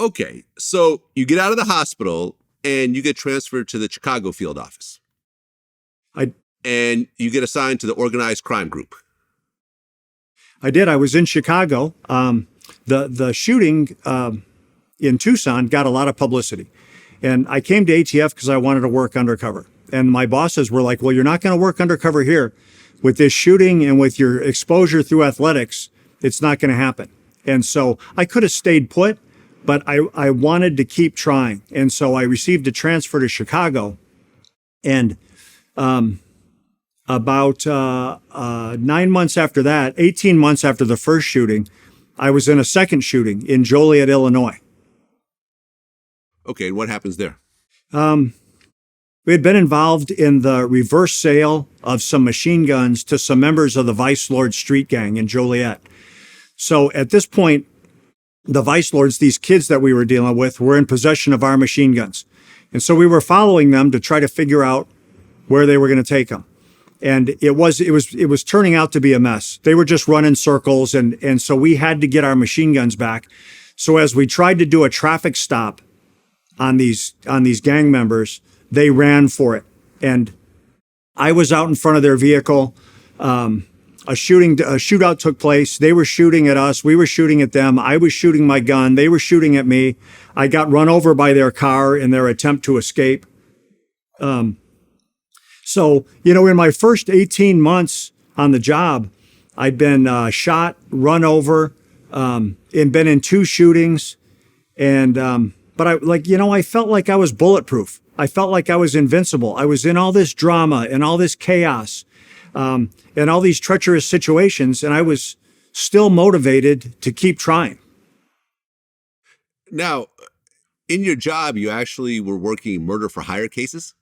Okay, so you get out of the hospital and you get transferred to the Chicago field office. I And you get assigned to the organized crime group. did. I was in Chicago. The shooting in Tucson got a lot of publicity. And I came to ATF because I wanted to work undercover. And my bosses were like, well, you're not going to work undercover here. With this shooting and with your exposure through athletics, it's not going to happen. And so I could have stayed put, but I wanted to keep trying. And so I received a transfer to Chicago. And about 9 months after that, 18 months after the first shooting, I was in a second shooting in Joliet, Illinois. Okay, and what happens there? We had been involved in the reverse sale of some machine guns to some members of the Vice Lord street gang in Joliet. So at this point, the Vice Lords, these kids that we were dealing with, were in possession of our machine guns. And so we were following them to try to figure out where they were going to take them. And it was turning out to be a mess. They were just running circles. And so we had to get our machine guns back. So as we tried to do a traffic stop on these gang members, they ran for it. And I was out in front of their vehicle. A shootout took place. They were shooting at us. We were shooting at them. I was shooting my gun. They were shooting at me. I got run over by their car in their attempt to escape. So, in my first 18 months on the job, I'd been shot, run over, and been in 2 shootings. And, but I felt like I was bulletproof. I felt like I was invincible. I was in all this drama and all this chaos, and all these treacherous situations, and I was still motivated to keep trying. Now, in your job, you actually were working murder for hire cases?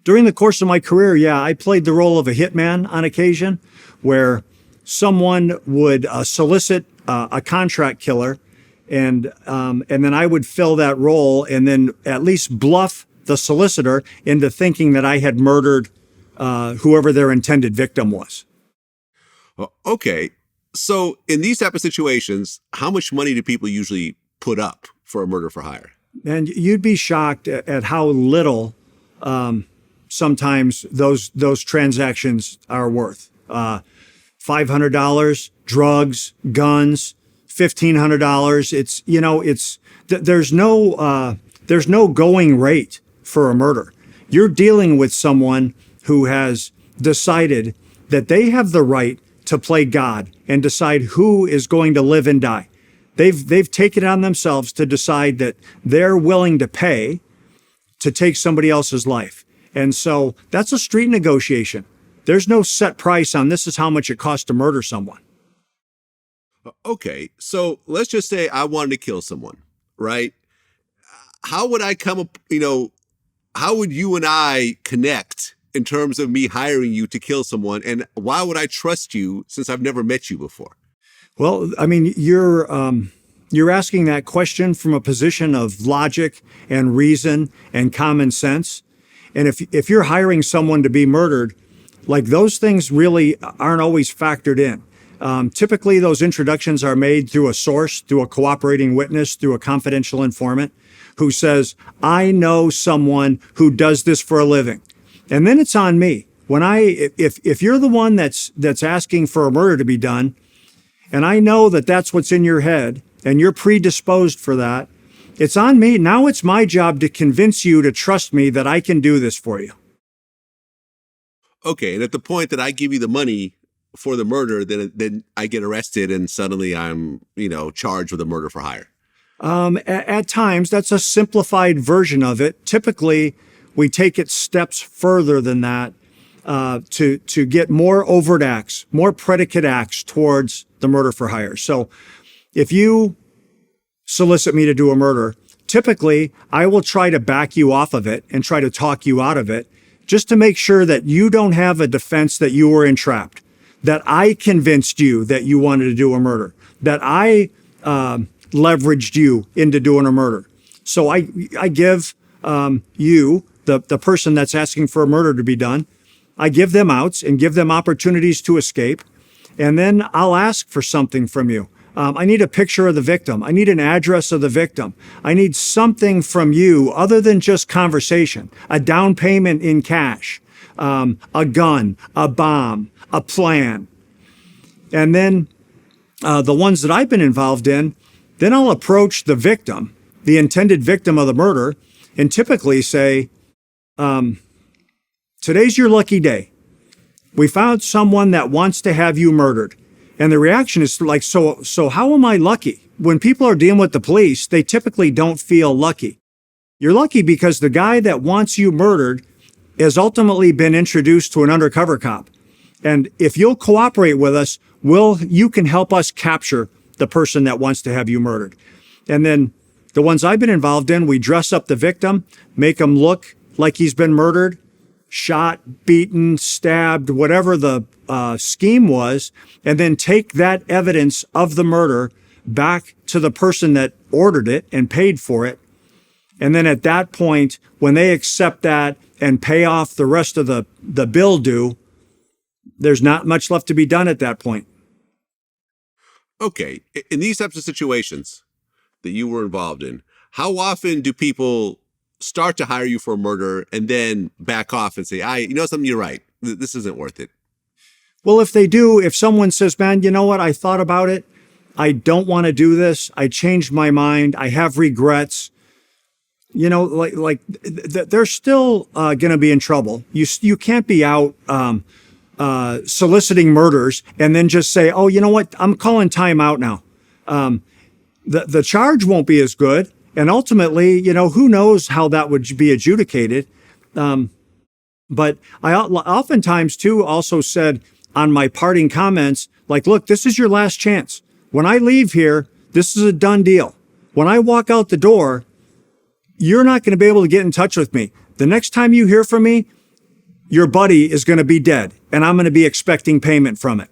During the course of my career, yeah, I played the role of a hitman on occasion, where someone would solicit a contract killer, and then I would fill that role and then at least bluff the solicitor into thinking that I had murdered whoever their intended victim was. Okay, so in these type of situations, how much money do people usually put up for a murder for hire? And you'd be shocked at how little sometimes those transactions are worth. $500, drugs, guns, $1,500. There's no going rate for a murder. You're dealing with someone who has decided that they have the right to play God and decide who is going to live and die. They've taken it on themselves to decide that they're willing to pay to take somebody else's life. And so that's a street negotiation. There's no set price on this is how much it costs to murder someone. Okay, so let's just say I wanted to kill someone, right? How would I come up, how would you and I connect in terms of me hiring you to kill someone? And why would I trust you since I've never met you before? Well, I mean, you're asking that question from a position of logic and reason and common sense. And if you're hiring someone to be murdered, like those things really aren't always factored in. Typically, those introductions are made through a source, through a cooperating witness, through a confidential informant who says, I know someone who does this for a living. And then it's on me. If you're the one that's asking for a murder to be done, and I know that that's what's in your head and you're predisposed for that, it's on me. Now it's my job to convince you to trust me that I can do this for you. Okay, and at the point that I give you the money for the murder, then I get arrested and suddenly I'm, charged with a murder for hire. At times, that's a simplified version of it. Typically, we take it steps further than that to get more overt acts, more predicate acts towards the murder for hire. So if you solicit me to do a murder, typically I will try to back you off of it and try to talk you out of it just to make sure that you don't have a defense that you were entrapped, that I convinced you that you wanted to do a murder, that I leveraged you into doing a murder. So I give you, the person that's asking for a murder to be done, I give them outs and give them opportunities to escape. And then I'll ask for something from you. I need a picture of the victim. I need an address of the victim. I need something from you other than just conversation, a down payment in cash, a gun, a bomb, a plan. And then the ones that I've been involved in, then I'll approach the victim, the intended victim of the murder, and typically say, today's your lucky day. We found someone that wants to have you murdered. And the reaction is like, so how am I lucky? When people are dealing with the police, they typically don't feel lucky. You're lucky because the guy that wants you murdered has ultimately been introduced to an undercover cop. And if you'll cooperate with us, you can help us capture the person that wants to have you murdered. And then the ones I've been involved in, we dress up the victim, make him look like he's been murdered, shot, beaten, stabbed, whatever the scheme was, and then take that evidence of the murder back to the person that ordered it and paid for it. And then at that point, when they accept that and pay off the rest of the bill due, there's not much left to be done at that point. Okay. In these types of situations that you were involved in, how often do people start to hire you for a murder and then back off and say, you know something, you're right. This isn't worth it? Well, if they do, if someone says, man, you know what? I thought about it. I don't want to do this. I changed my mind. I have regrets. You know, they're still going to be in trouble. You can't be out soliciting murders and then just say, oh, you know what? I'm calling time out now. The charge won't be as good. And ultimately, you know, who knows how that would be adjudicated. But I oftentimes, too, also said on my parting comments, like, look, this is your last chance. When I leave here, this is a done deal. When I walk out the door, you're not going to be able to get in touch with me. The next time you hear from me, your buddy is going to be dead, and I'm going to be expecting payment from it.